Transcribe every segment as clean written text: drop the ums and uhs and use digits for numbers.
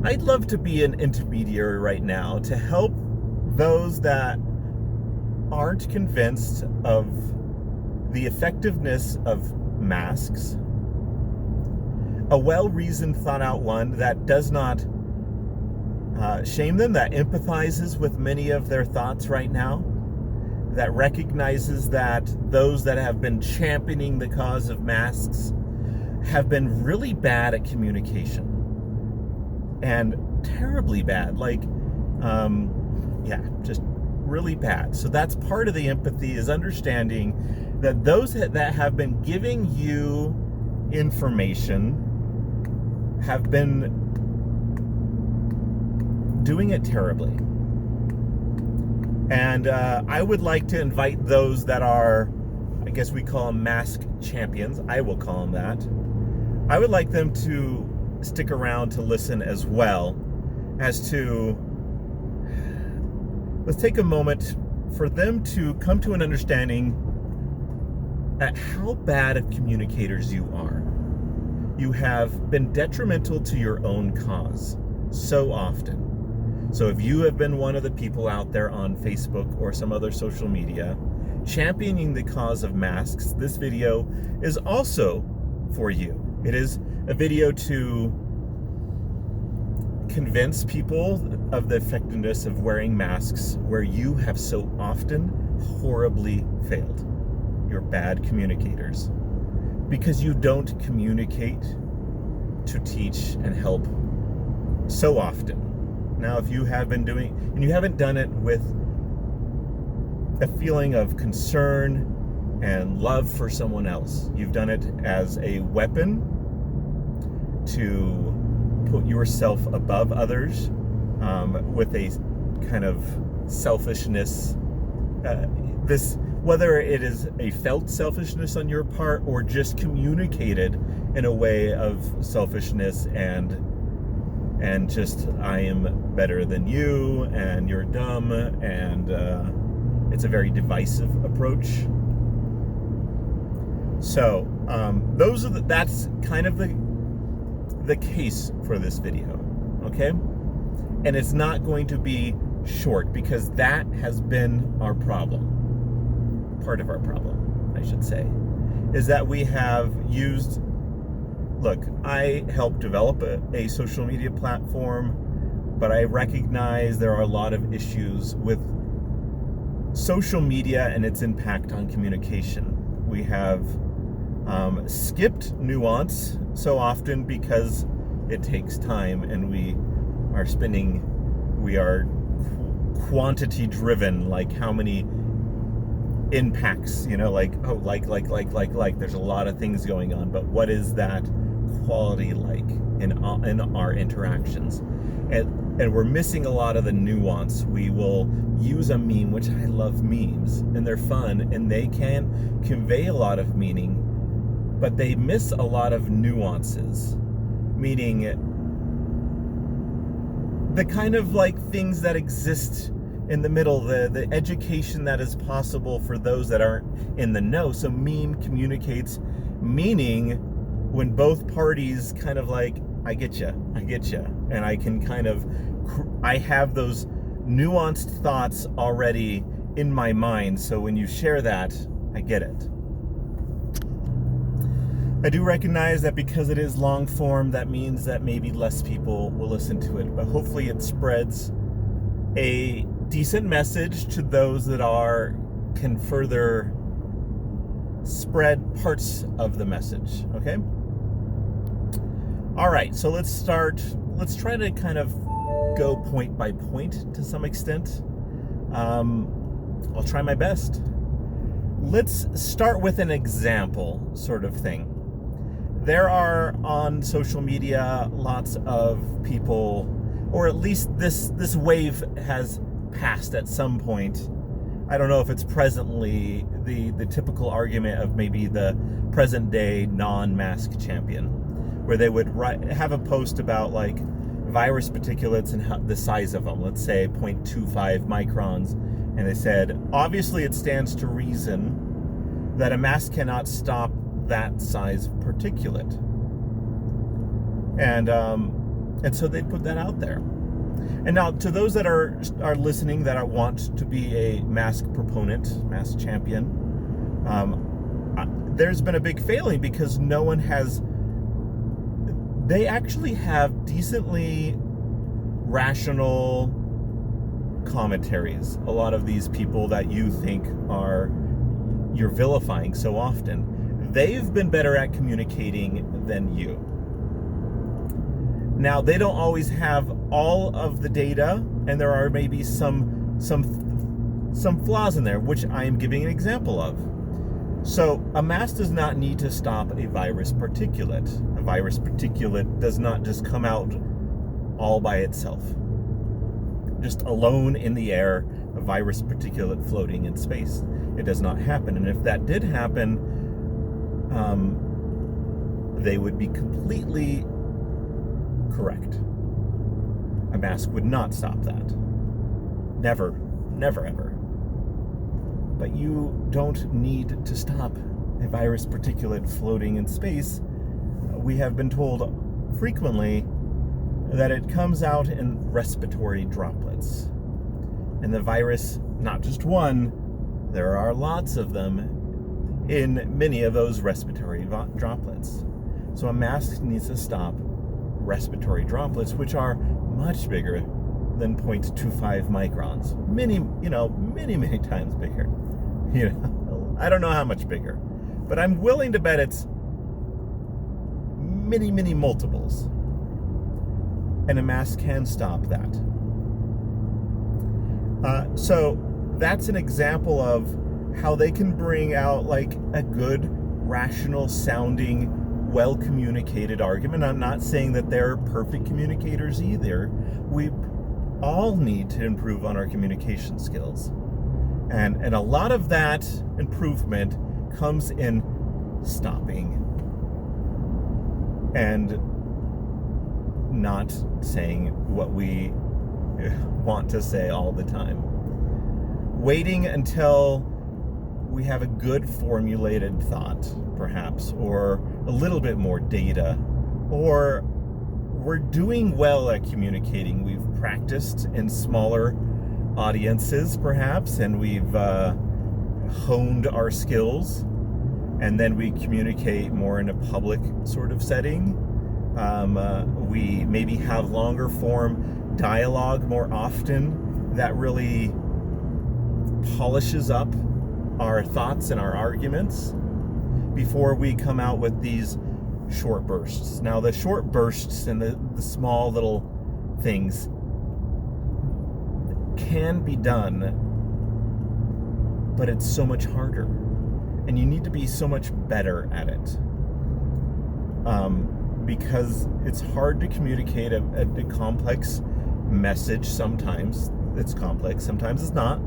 I'd love to be an intermediary right now to help those that aren't convinced of the effectiveness of masks, a well-reasoned, thought-out one that does not shame them, that empathizes with many of their thoughts right now, that recognizes that those that have been championing the cause of masks have been really bad at communication. And terribly bad, just really bad. So that's part of the empathy, is understanding that those that have been giving you information have been doing it terribly. And I would like to invite those that are, I guess we call them mask champions, I will call them that. I would like them to stick around to listen as well, as to, let's take a moment for them to come to an understanding at how bad of communicators you are. You have been detrimental to your own cause so often. So if you have been one of the people out there on Facebook or some other social media championing the cause of masks, this video is also for you. It is a video to convince people of the effectiveness of wearing masks where you have so often horribly failed. You're bad communicators because you don't communicate to teach and help so often. Now, if you have been doing, and you haven't done it with a feeling of concern and love for someone else, you've done it as a weapon to put yourself above others, with a kind of selfishness, whether it is a felt selfishness on your part or just communicated in a way of selfishness and just, I am better than you and you're dumb, and it's a very divisive approach. So that's kind of the case for this video, okay? And it's not going to be short, because that has been our problem. Part of our problem, I should say, is that we have used, look, I helped develop a social media platform, but I recognize there are a lot of issues with social media and its impact on communication. We have skipped nuance so often because it takes time, and we are quantity driven, like how many impacts, like there's a lot of things going on, but what is that quality like in our interactions? And we're missing a lot of the nuance. We will use a meme, which I love memes, and they're fun, and they can convey a lot of meaning, but they miss a lot of nuances, meaning the kind of like things that exist in the middle, the education that is possible for those that aren't in the know. So meme communicates meaning when both parties kind of like, I get you, and I can I have those nuanced thoughts already in my mind, so when you share that, I get it. I do recognize that because it is long form, that means that maybe less people will listen to it, but hopefully it spreads a decent message to those that can further spread parts of the message, okay? All right, so let's try to kind of go point by point to some extent. I'll try my best. Let's start with an example sort of thing. There are on social media lots of people, or at least this wave has passed at some point. I don't know if it's presently the typical argument of maybe the present day non-mask champion, where they would have a post about like virus particulates and the size of them, let's say 0.25 microns, and they said, obviously it stands to reason that a mask cannot stop that size particulate. And And so they'd put that out there. And now, to those that are listening that want to be a mask proponent, mask champion, there's been a big failing because no one has. They actually have decently rational commentaries. A lot of these people that you think you're vilifying so often, they've been better at communicating than you. Now, they don't always have all of the data, and there are maybe some flaws in there, which I am giving an example of. So, a mask does not need to stop a virus particulate. A virus particulate does not just come out all by itself. Just alone in the air, a virus particulate floating in space. It does not happen. And if that did happen, they would be completely correct. A mask would not stop that. Never, never, ever. But you don't need to stop a virus particulate floating in space. We have been told frequently that it comes out in respiratory droplets. And the virus, not just one, there are lots of them in many of those respiratory droplets. So a mask needs to stop respiratory droplets, which are much bigger than 0.25 microns. Many times bigger. I don't know how much bigger, but I'm willing to bet it's many multiples. And a mask can stop that. So that's an example of how they can bring out like a good, rational sounding, well communicated argument. I'm not saying that they're perfect communicators either. We all need to improve on our communication skills. And a lot of that improvement comes in stopping and not saying what we want to say all the time. Waiting until we have a good formulated thought, perhaps, or a little bit more data, or we're doing well at communicating. We've practiced in smaller audiences, perhaps, and we've honed our skills, and then we communicate more in a public sort of setting. We maybe have longer form dialogue more often that really polishes up our thoughts and our arguments before we come out with these short bursts. Now, the short bursts and the small little things can be done, but it's so much harder, and you need to be so much better at it. Because it's hard to communicate a complex message. Sometimes it's complex, sometimes it's not,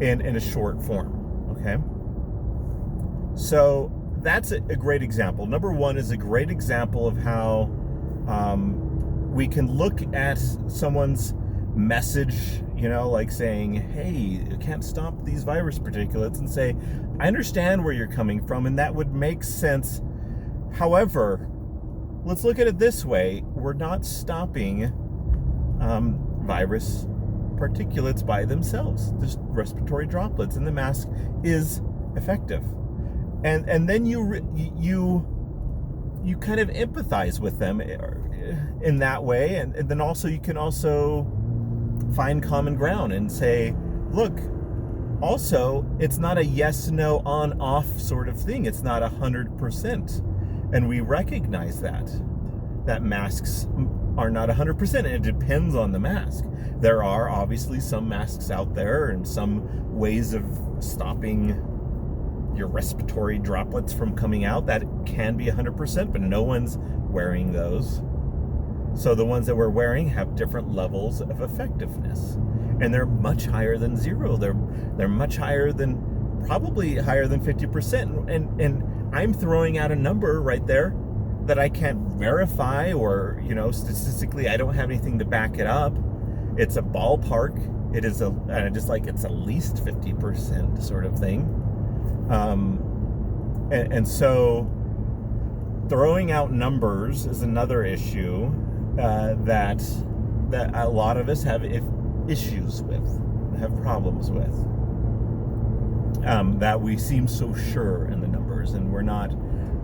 in a short form, okay? So that's a great example. Number one is a great example of how we can look at someone's message, like saying, hey, you can't stop these virus particulates, and say, I understand where you're coming from, and that would make sense. However, let's look at it this way. We're not stopping virus particulates by themselves. There's respiratory droplets, and the mask is effective. And then you kind of empathize with them in that way, and then also you can also find common ground and say, look, also, it's not a yes, no, on, off sort of thing. It's not 100%. And we recognize that masks are not 100%. And it depends on the mask. There are obviously some masks out there and some ways of stopping your respiratory droplets from coming out that can be 100%, but no one's wearing those. So the ones that we're wearing have different levels of effectiveness, and they're much higher than zero. They're much higher than, probably higher than 50%. And I'm throwing out a number right there that I can't verify, or statistically I don't have anything to back it up. It's a ballpark. It is it's at least 50% sort of thing. And so throwing out numbers is another issue. that a lot of us have issues with, have problems with. That we seem so sure in the numbers, and we're not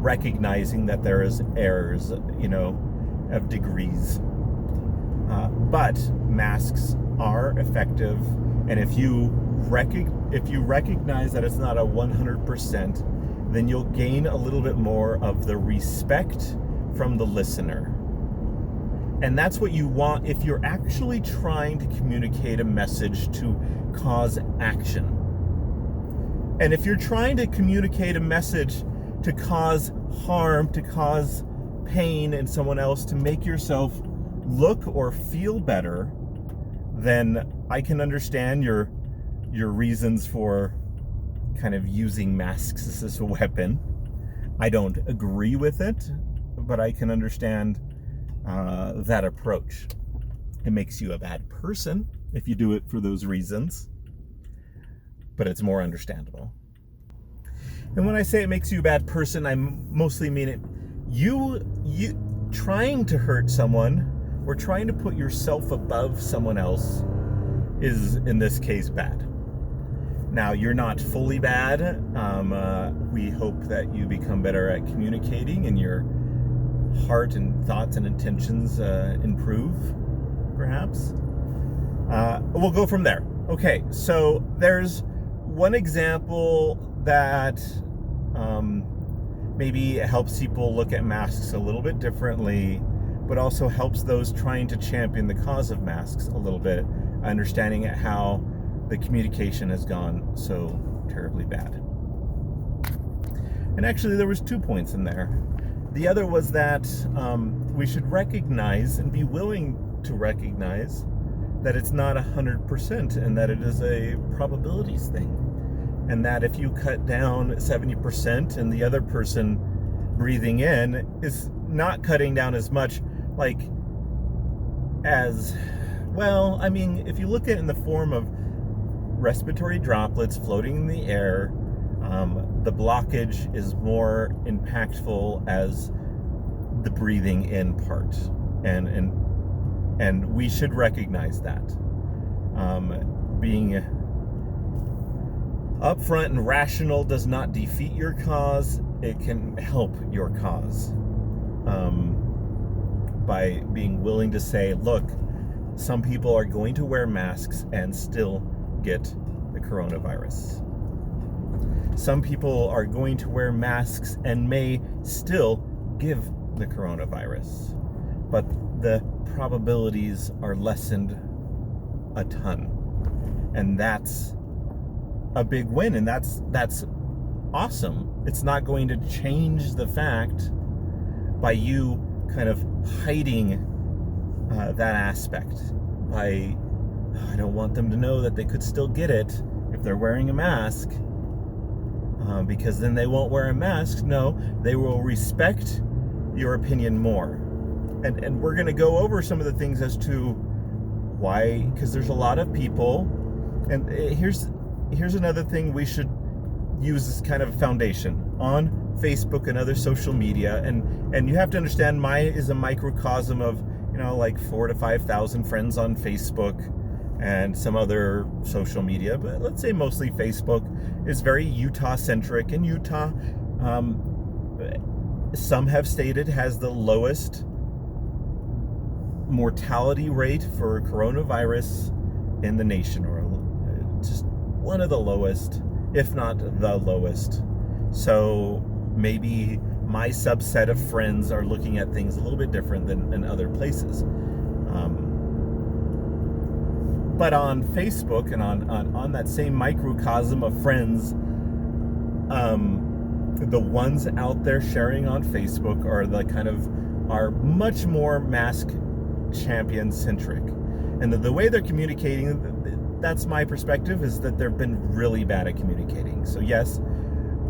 recognizing that there is errors, of degrees. But masks are effective, and if you recognize that it's not a 100%, then you'll gain a little bit more of the respect from the listener. And that's what you want if you're actually trying to communicate a message to cause action. And if you're trying to communicate a message to cause harm, to cause pain in someone else, to make yourself look or feel better, then I can understand your reasons for kind of using masks as a weapon. I don't agree with it, but I can understand that approach. It makes you a bad person if you do it for those reasons, but it's more understandable. And when I say it makes you a bad person, I mostly mean it. You trying to hurt someone or trying to put yourself above someone else is, in this case, bad. Now, you're not fully bad. We hope that you become better at communicating and your heart and thoughts and intentions improve, perhaps. We'll go from there. Okay, so there's one example that maybe helps people look at masks a little bit differently, but also helps those trying to champion the cause of masks a little bit, understanding how the communication has gone so terribly bad. And actually, there was 2 points in there. The other was that we should recognize and be willing to recognize that it's not 100% and that it is a probabilities thing. And that if you cut down 70% and the other person breathing in is not cutting down as much, if you look at it in the form of respiratory droplets floating in the air, the blockage is more impactful as the breathing in part, and we should recognize that. Being upfront and rational does not defeat your cause; it can help your cause by being willing to say, "Look, some people are going to wear masks and still get the coronavirus. Some people are going to wear masks and may still give the coronavirus, but the probabilities are lessened a ton." And that's a big win, and that's awesome. It's not going to change the fact by you kind of hiding that aspect. I don't want them to know that they could still get it if they're wearing a mask, because then they won't wear a mask. No, they will respect your opinion more. And we're going to go over some of the things as to why, because there's a lot of people, and here's another thing we should use as kind of a foundation on Facebook and other social media, and you have to understand mine is a microcosm of 4,000 to 5,000 friends on Facebook and some other social media, but let's say mostly Facebook is very Utah centric, and Utah, some have stated, has the lowest mortality rate for coronavirus in the nation, or just one of the lowest, if not the lowest. So maybe my subset of friends are looking at things a little bit different than in other places. But on Facebook and on that same microcosm of friends, the ones out there sharing on Facebook are much more mask champion centric. And the way they're communicating, that's my perspective, is that they've been really bad at communicating. So yes,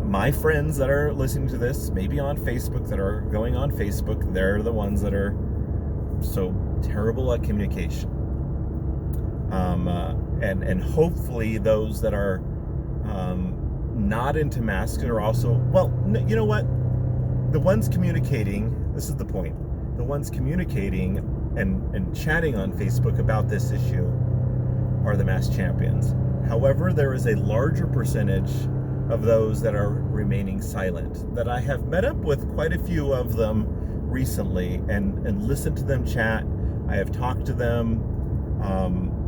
my friends that are listening to this, maybe on Facebook, that are going on Facebook, they're the ones that are so terrible at communication. And hopefully those that are not into masks are also, you know what? The ones communicating, this is the point, the ones communicating and chatting on Facebook about this issue are the masked champions. However, there is a larger percentage of those that are remaining silent, that I have met up with quite a few of them recently and listened to them chat. I have talked to them.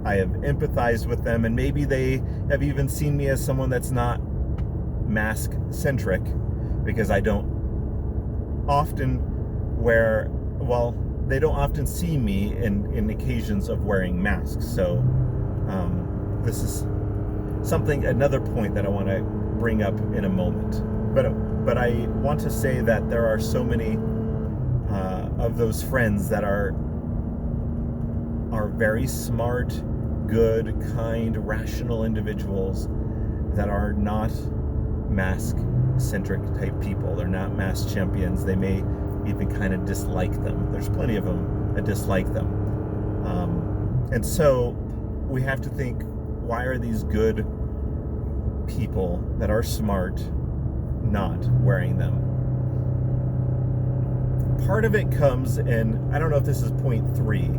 I have empathized with them, and maybe they have even seen me as someone that's not mask-centric, because I don't often they don't often see me in occasions of wearing masks. So this is another point that I want to bring up in a moment. But I want to say that there are so many of those friends that are very smart, good, kind, rational individuals that are not mask-centric type people. They're not mask champions. They may even kind of dislike them. There's plenty of them that dislike them. And so we have to think, why are these good people that are smart not wearing them? Part of it comes in, I don't know if this is point 3.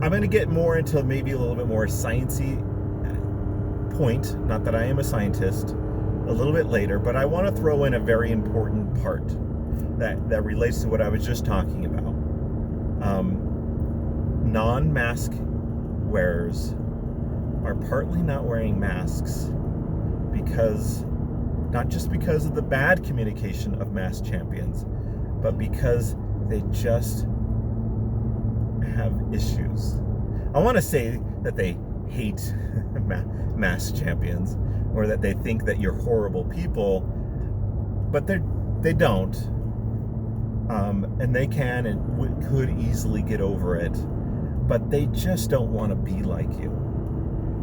I'm going to get more into maybe a little bit more sciencey point, not that I am a scientist, a little bit later, but I want to throw in a very important part that relates to what I was just talking about. Non-mask wearers are partly not wearing masks because, not just because of the bad communication of mask champions, but because they just have issues. I want to say that they hate mask champions, or that they think that you're horrible people, but they don't, and they can and could easily get over it, but they just don't want to be like you.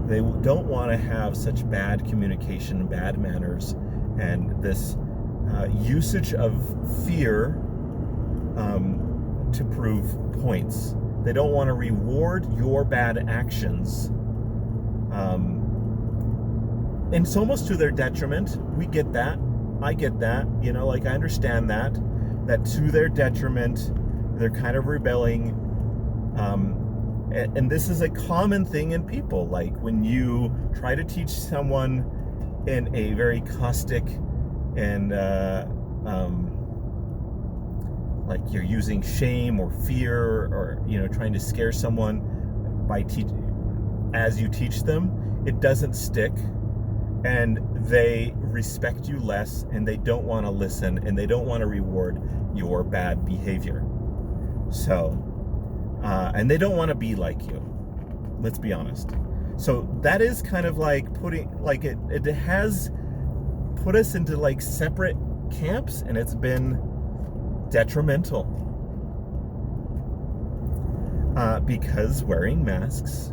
They don't want to have such bad communication, bad manners, and this usage of fear to prove points. They don't want to reward your bad actions. And it's almost to their detriment. We get that. I get that. I understand that to their detriment, they're kind of rebelling. And this is a common thing in people. Like when you try to teach someone in a very caustic and like you're using shame or fear, or trying to scare someone as you teach them, it doesn't stick, and they respect you less, and they don't want to listen, and they don't want to reward your bad behavior. So and they don't want to be like you. Let's be honest. So that is kind of like it has put us into like separate camps, and it's been detrimental because wearing masks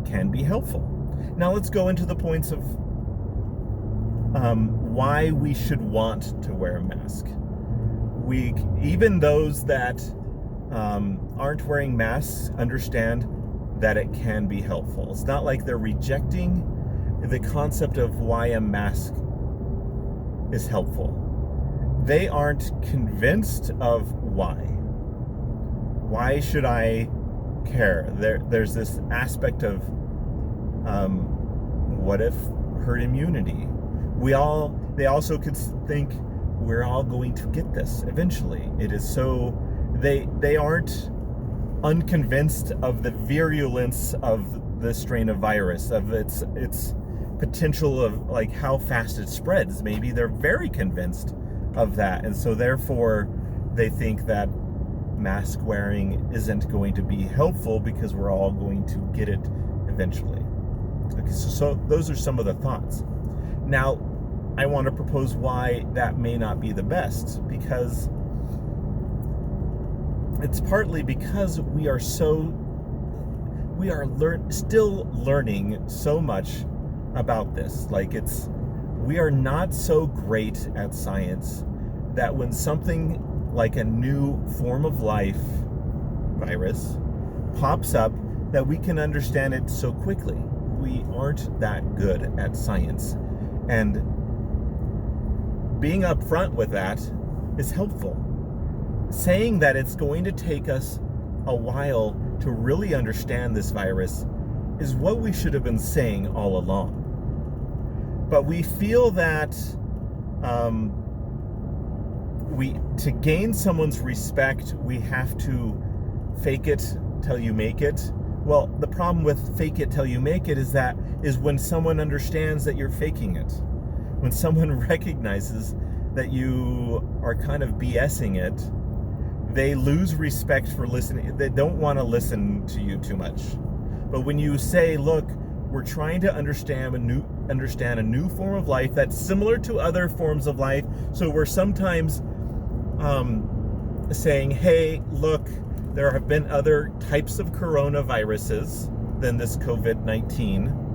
can be helpful. Now let's go into the points of why we should want to wear a mask. Even those that aren't wearing masks understand that it can be helpful. It's not like they're rejecting the concept of why a mask is helpful. They aren't convinced of why. Why should I care? There's this aspect of what if herd immunity? They also could think we're all going to get this eventually. It is so they aren't unconvinced of the virulence of the strain of virus, of its potential, of like how fast it spreads. Maybe they're very convinced of that, and so therefore they think that mask wearing isn't going to be helpful because we're all going to get it eventually. Okay, so those are some of the thoughts. Now, I want to propose why that may not be the best, because it's partly because we are still learning so much about this. We are not so great at science that when something like a new form of life, virus, pops up, that we can understand it so quickly. We aren't that good at science. And being upfront with that is helpful. saying that it's going to take us a while to really understand this virus is what we should have been saying all along. But we feel that to gain someone's respect, we have to fake it till you make it. Well, the problem with fake it till you make it is when someone understands that you're faking it. When someone recognizes that you are kind of BSing it, they lose respect for listening. They don't want to listen to you too much. But when you say, look, we're trying to understand a new form of life that's similar to other forms of life. So we're sometimes saying, hey, look, there have been other types of coronaviruses than this COVID-19.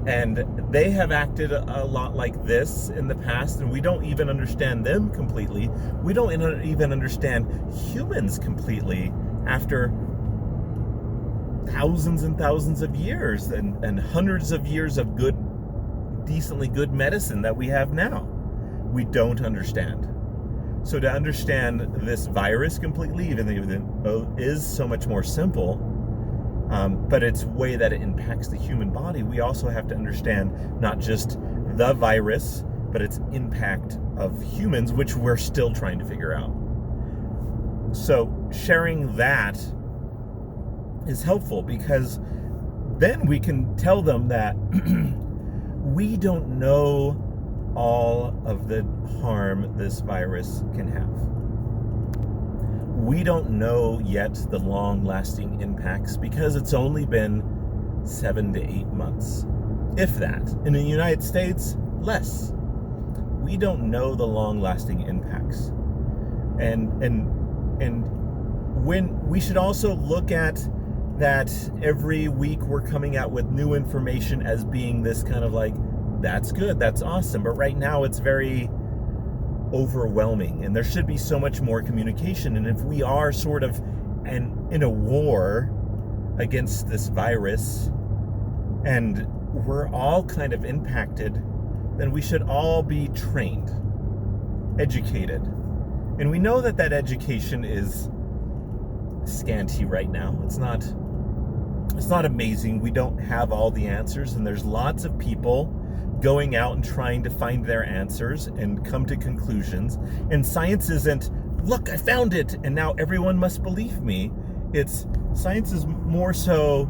And they have acted a lot like this in the past, and we don't even understand them completely. We don't even understand humans completely after thousands and thousands of years and hundreds of years of decently good medicine that we have now. We don't understand. So to understand this virus completely, even though it is so much more simple, but it's way that it impacts the human body, we also have to understand not just the virus, but its impact of humans, which we're still trying to figure out. So sharing that is helpful, because then we can tell them that we don't know all of the harm this virus can have. We don't know yet the long-lasting impacts, because it's only been 7 to 8 months, if that. In the United States, less. We don't know the long-lasting impacts. And when we should also look at that every week we're coming out with new information as being this kind of like, that's good, that's awesome. But right now it's very overwhelming, and there should be so much more communication. And if we are sort of in a war against this virus, and we're all kind of impacted, then we should all be trained, educated. And we know that education is scanty right now. It's not amazing. We don't have all the answers, and there's lots of people going out and trying to find their answers and come to conclusions. And science isn't, look, I found it, and now everyone must believe me. Science is more so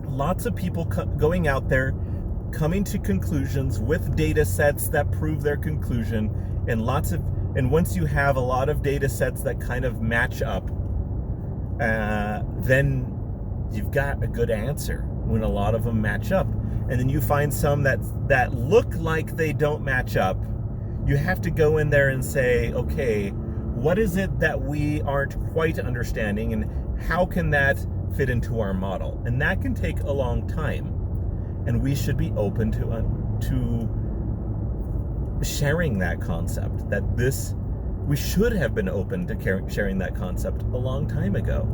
lots of people going out there, coming to conclusions with data sets that prove their conclusion, and once you have a lot of data sets that kind of match up, then you've got a good answer when a lot of them match up. And then you find some that look like they don't match up. You have to go in there and say, okay, what is it that we aren't quite understanding, and how can that fit into our model? And that can take a long time. And we should be open to sharing that concept, we should have been open to sharing that concept a long time ago.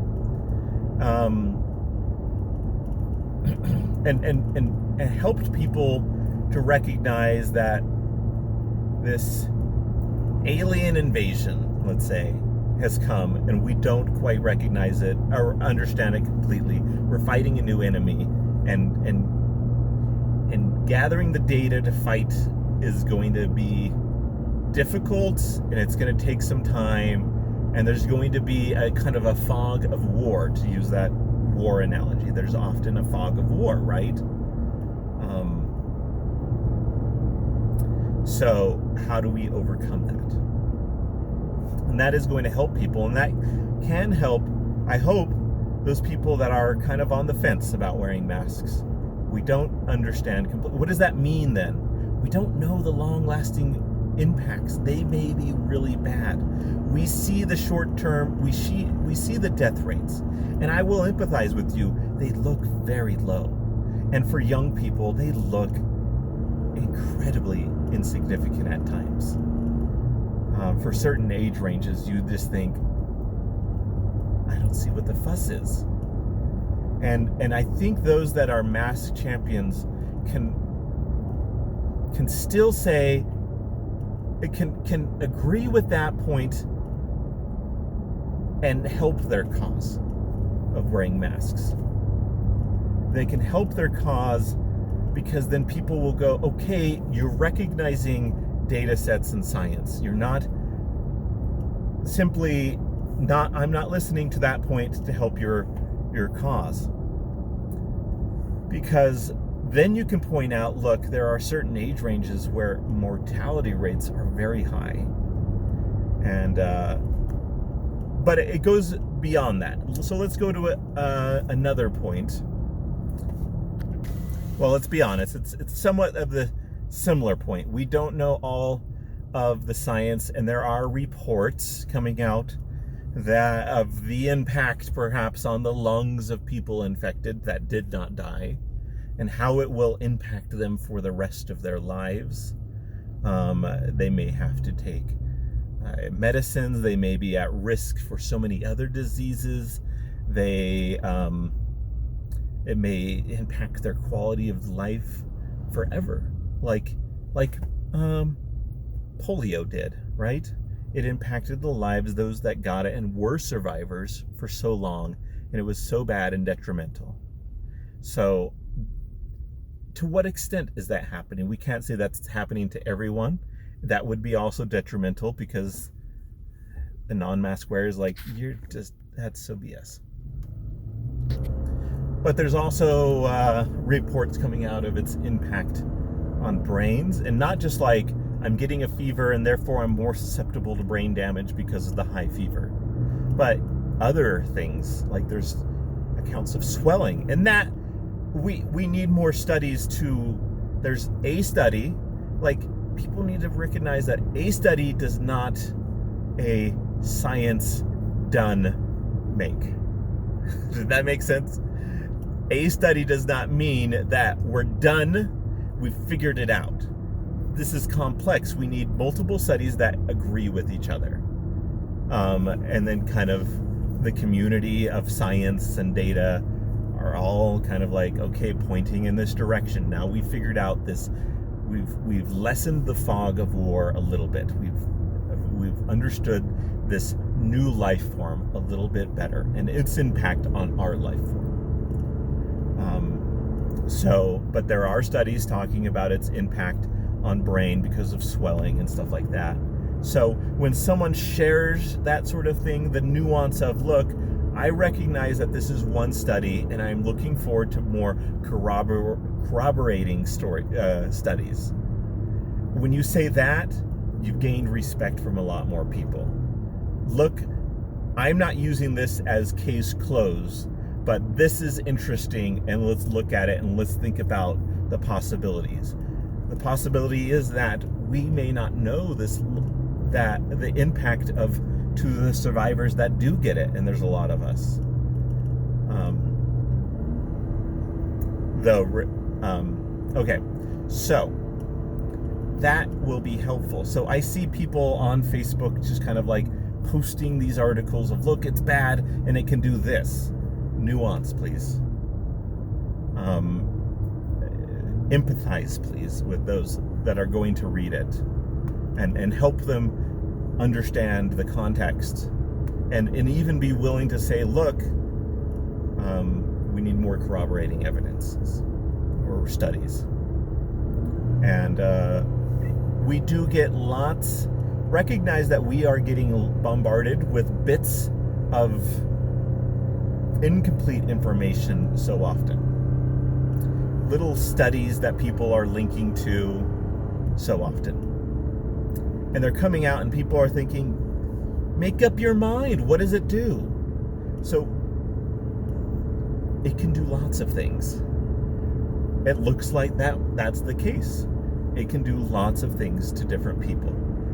And helped people to recognize that this alien invasion, let's say, has come, and we don't quite recognize it or understand it completely. We're fighting a new enemy, and gathering the data to fight is going to be difficult, and it's going to take some time, and there's going to be a kind of a fog of war, to use that war analogy. There's often a fog of war, right? So how do we overcome that? And that is going to help people, and that can help, I hope, those people that are kind of on the fence about wearing masks. We don't understand completely. What does that mean then? We don't know the long-lasting impacts. They may be really bad. We see the short term, we see the death rates, and I will empathize with you. They look very low. And for young people, they look incredibly insignificant at times. For certain age ranges, you just think, I don't see what the fuss is. And I think those that are mask champions can still say, can agree with that point and help their cause of wearing masks. They can help their cause because then people will go, okay, you're recognizing data sets and science. You're not simply I'm not listening to that point to help your cause. Because then you can point out, look, there are certain age ranges where mortality rates are very high. And but it goes beyond that. So let's go to another point. Well, let's be honest, it's somewhat of the similar point. We don't know all of the science, and there are reports coming out that of the impact perhaps on the lungs of people infected that did not die, and how it will impact them for the rest of their lives. They may have to take medicines. They may be at risk for so many other diseases. It may impact their quality of life forever, like polio did, right? It impacted the lives of those that got it and were survivors for so long, and it was so bad and detrimental. So to what extent is that happening? We can't say that's happening to everyone. That would be also detrimental, because the non-mask wearer is like, that's so BS. But there's also reports coming out of its impact on brains, and not just like I'm getting a fever and therefore I'm more susceptible to brain damage because of the high fever, but other things, like there's accounts of swelling, and that we need more studies to. There's a study, like people need to recognize that a study does not a science done make. Does that make sense? A study does not mean that we're done, we've figured it out. This is complex. We need multiple studies that agree with each other. And then kind of the community of science and data are all kind of like, okay, pointing in this direction. Now we figured out this, we've lessened the fog of war a little bit. We've understood this new life form a little bit better and its impact on our life form. But there are studies talking about its impact on brain because of swelling and stuff like that. So when someone shares that sort of thing, the nuance of, look, I recognize that this is one study and I'm looking forward to more corroborating studies. When you say that, you've gained respect from a lot more people. Look, I'm not using this as case closed, but this is interesting, and let's look at it and let's think about the possibilities. The possibility is that we may not know that the impact to the survivors that do get it, and there's a lot of us. Okay, so that will be helpful. So I see people on Facebook just kind of like posting these articles of, look, it's bad and it can do this. Nuance, please. Empathize, please, with those that are going to read it, and help them understand the context, and even be willing to say, look, we need more corroborating evidence or studies. And we do get lots. Recognize that we are getting bombarded with bits of incomplete information so often. Little studies that people are linking to so often. And they're coming out and people are thinking, make up your mind. What does it do? So it can do lots of things. It looks like that's the case. It can do lots of things to different people,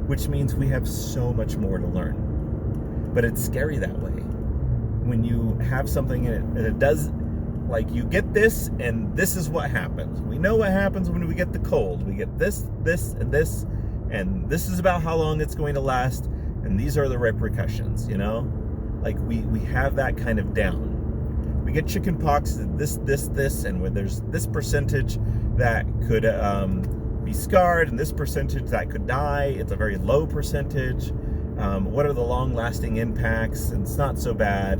which means we have so much more to learn. But it's scary that way. When you have something and it does, like, you get this and this is what happens. We know what happens when we get the cold. We get this, and this, and this is about how long it's going to last, and these are the repercussions, you know? Like, we have that kind of down. We get chicken pox, this, and when there's this percentage that could be be scarred, and this percentage that could die. It's a very low percentage. What are the long-lasting impacts? And it's not so bad.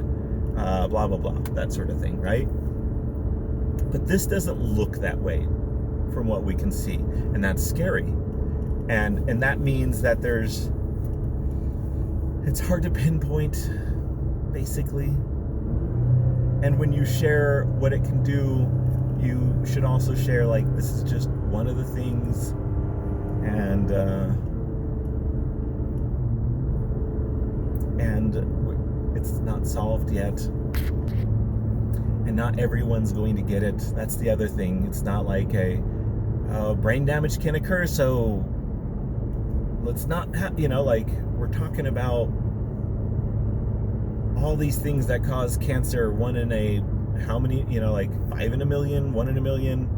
Blah, blah, blah. That sort of thing, right? But this doesn't look that way from what we can see. And that's scary. And that means that it's hard to pinpoint, basically. And when you share what it can do, you should also share, like, this is just one of the things, and it's not solved yet, and not everyone's going to get it. That's the other thing. It's not like brain damage can occur, so let's not like, we're talking about all these things that cause cancer. One in a, how many, like 5 in a million, 1 in a million.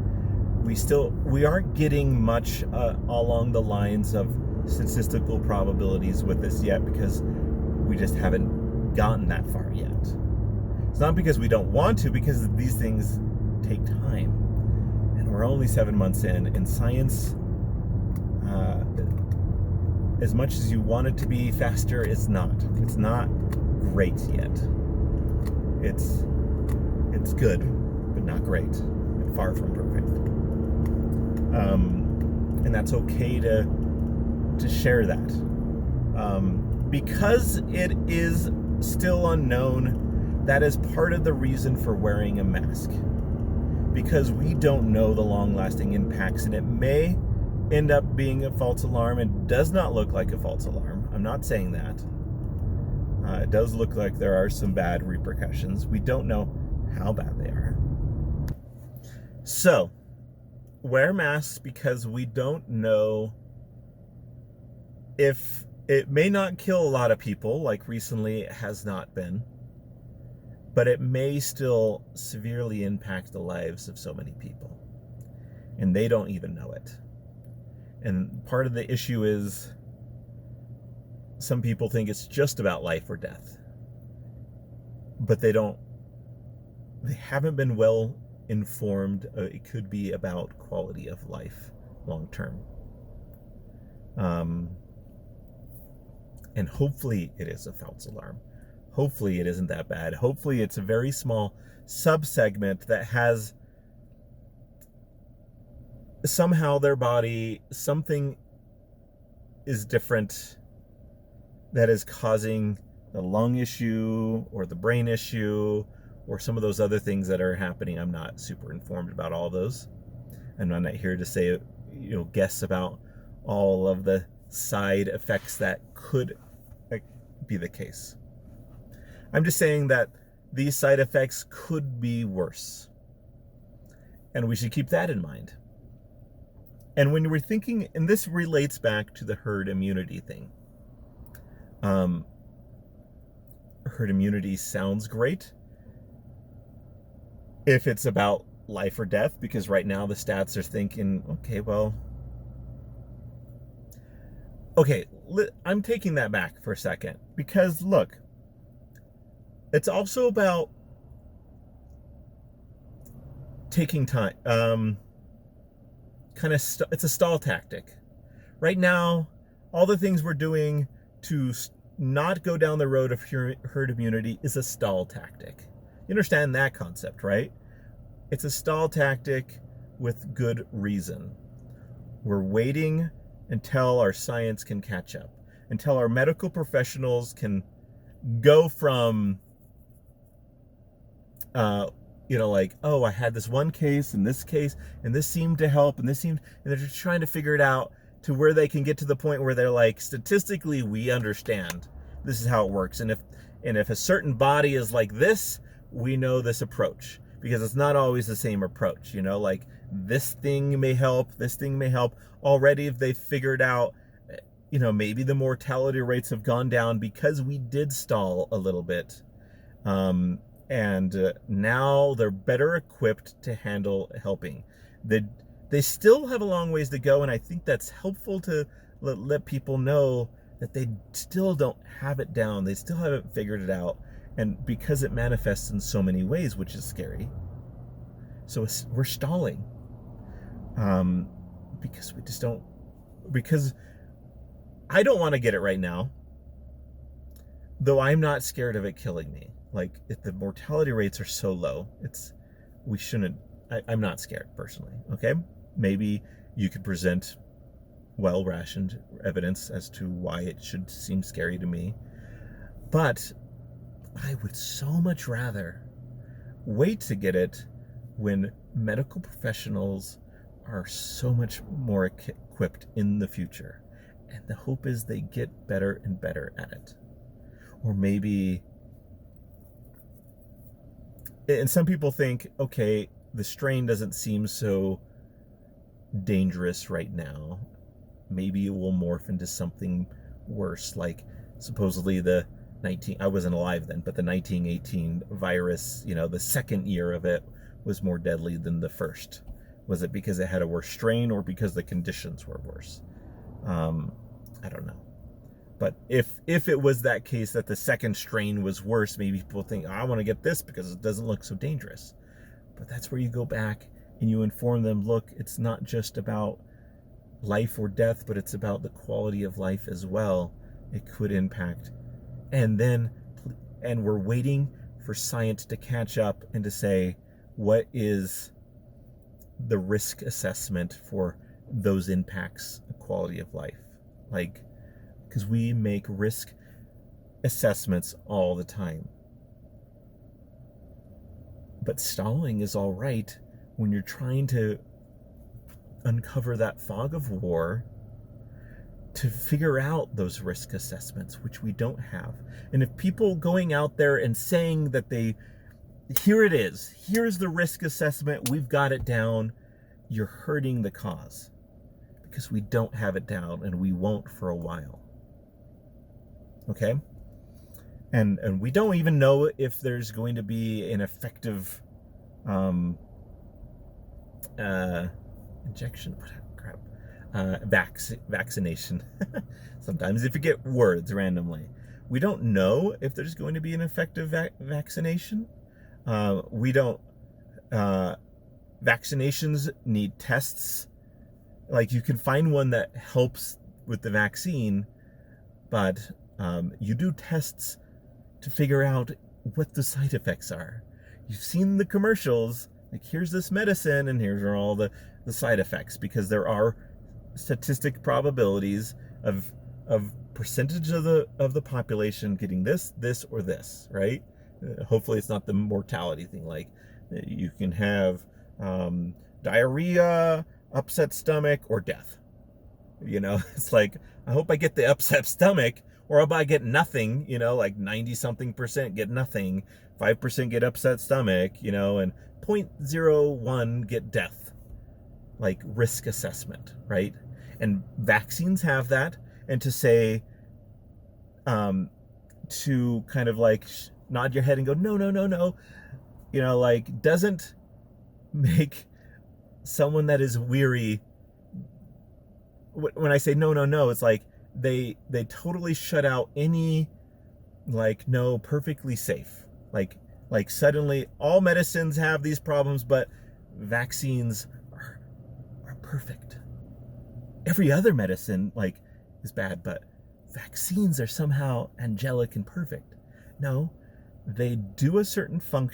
We aren't getting much along the lines of statistical probabilities with this yet, because we just haven't gotten that far yet. It's not because we don't want to, because these things take time, and we're only 7 months in, and science, as much as you want it to be faster, it's not great yet. It's good, but not great, and far from perfect. And that's okay to share that. Because it is still unknown, that is part of the reason for wearing a mask. Because we don't know the long-lasting impacts, and it may end up being a false alarm. It does not look like a false alarm. I'm not saying that. It does look like there are some bad repercussions. We don't know how bad they are. So, wear masks, because we don't know if it may not kill a lot of people, like recently it has not been, but it may still severely impact the lives of so many people, and they don't even know it. And part of the issue is some people think it's just about life or death, but they haven't been well informed. It could be about quality of life long term. And hopefully it is a false alarm. Hopefully it isn't that bad. Hopefully it's a very small subsegment that has somehow their body, something is different that is causing the lung issue or the brain issue or some of those other things that are happening. I'm not super informed about all those, and I'm not here to say, guess about all of the side effects that could be the case. I'm just saying that these side effects could be worse, and we should keep that in mind. And when we're thinking, and this relates back to the herd immunity thing. Herd immunity sounds great if it's about life or death, because right now the stats are thinking, I'm taking that back for a second, because look, it's also about taking time. It's a stall tactic. Right now, all the things we're doing to not go down the road of herd immunity is a stall tactic. You understand that concept, right? It's a stall tactic with good reason. We're waiting until our science can catch up, until our medical professionals can go from, I had this one case and this case, and this seemed to help, and they're just trying to figure it out to where they can get to the point where they're like, statistically, we understand this is how it works. And if a certain body is like this, we know this approach, because it's not always the same approach, like this thing may help, this thing may help. Already, if they figured out, maybe the mortality rates have gone down because we did stall a little bit. And now they're better equipped to handle helping. They still have a long ways to go, and I think that's helpful to let people know that they still don't have it down. They still haven't figured it out, and because it manifests in so many ways, which is scary. So we're stalling. because because I don't want to get it right now, though I'm not scared of it killing me. Like, if the mortality rates are so low, I'm not scared personally, okay? Maybe you could present well-rationed evidence as to why it should seem scary to me. But I would so much rather wait to get it when medical professionals are so much more equipped in the future. And the hope is they get better and better at it. Or maybe, and some people think, okay, the strain doesn't seem so dangerous right now. Maybe it will morph into something worse, like supposedly I wasn't alive then, but the 1918 virus, the second year of it was more deadly than the first. Was it because it had a worse strain or because the conditions were worse? I don't know. But if it was that case that the second strain was worse, maybe people think, I want to get this because it doesn't look so dangerous. But that's where you go back and you inform them, look, it's not just about life or death, but it's about the quality of life as well. It could impact. And we're waiting for science to catch up and to say, what is the risk assessment for those impacts of quality of life? Like, because we make risk assessments all the time. But stalling is all right when you're trying to uncover that fog of war to figure out those risk assessments, which we don't have. And if people going out there and saying that here it is, here's the risk assessment, we've got it down, you're hurting the cause, because we don't have it down and we won't for a while. Okay? And we don't even know if there's going to be an effective injection, vaccination. Sometimes if you get words randomly, we don't know if there's going to be an effective vaccination. Vaccinations need tests. Like, you can find one that helps with the vaccine, but you do tests to figure out what the side effects are. You've seen the commercials, like, here's this medicine and here's all the side effects, because there are statistic probabilities of percentage of the population getting this, or this, right? Hopefully it's not the mortality thing. Like, you can have diarrhea, upset stomach, or death. It's like, I hope I get the upset stomach, or I hope I get nothing, like 90-something% get nothing, 5% get upset stomach, and 0.01 get death. Like, risk assessment, right? And vaccines have that. And to say, to kind of like nod your head and go, no, like, doesn't make someone that is weary. When I say no, it's like they totally shut out any, like, no, perfectly safe. Like suddenly all medicines have these problems, but vaccines are perfect. Every other medicine, like, is bad, but vaccines are somehow angelic and perfect. No, they do a certain function